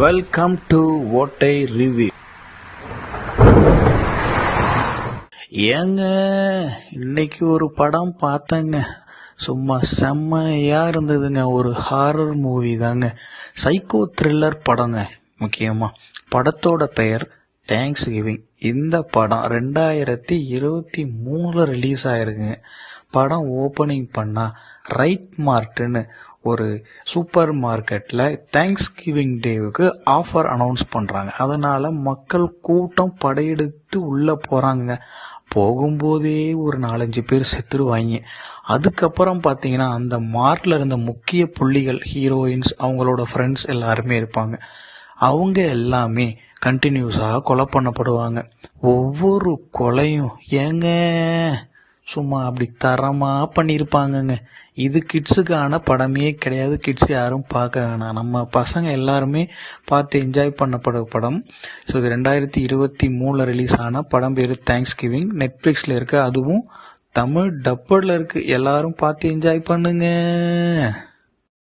Welcome to ஓட்டை review. ஏங்க இன்னைக்கு ஒரு படம் பார்த்தேங்க, சும்மா செம்மையா இருந்ததுங்க. ஒரு ஹாரர் மூவி தாங்க, சைக்கோ த்ரில்லர் படங்க. முக்கியமா படத்தோட பெயர் தேங்க்ஸ் கிவிங். இந்த படம் 2023 ரிலீஸ் ஆயிருக்குங்க. படம் ஓப்பனிங் பண்ணா ரைட் மார்ட்னு ஒரு சூப்பர் மார்க்கெட்டில் தேங்க்ஸ் கிவிங் டேவுக்கு ஆஃபர் அனௌன்ஸ் பண்ணுறாங்க. அதனால் மக்கள் கூட்டம் படையெடுத்து உள்ளே போகிறாங்க. போகும்போதே ஒரு 4-5 பேர் செத்துருவாங்க. அதுக்கப்புறம் பார்த்தீங்கன்னா அந்த மார்ட்டில் இருந்த முக்கிய புள்ளிகள், ஹீரோயின்ஸ், அவங்களோட ஃப்ரெண்ட்ஸ் எல்லாருமே இருப்பாங்க. அவங்க எல்லாமே கண்டினியூஸாக கொலை பண்ணப்படுவாங்க. ஒவ்வொரு கொலையும் ஏங்க சும்மா அப்படி தரமாக பண்ணியிருப்பாங்கங்க. இது கிட்ஸுக்கான படமே கிடையாது. கிட்ஸ் யாரும் பார்க்க வேணாம். நம்ம பசங்க எல்லாருமே பார்த்து என்ஜாய் பண்ணப்பட படம். ஸோ இது 2023 ரிலீஸ் ஆன படம். பேர் தேங்க்ஸ் கிவிங். நெட்ஃப்ளிக்ஸில் இருக்குது, அதுவும் தமிழ் டப்படில் இருக்குது. எல்லாரும் பார்த்து என்ஜாய் பண்ணுங்க.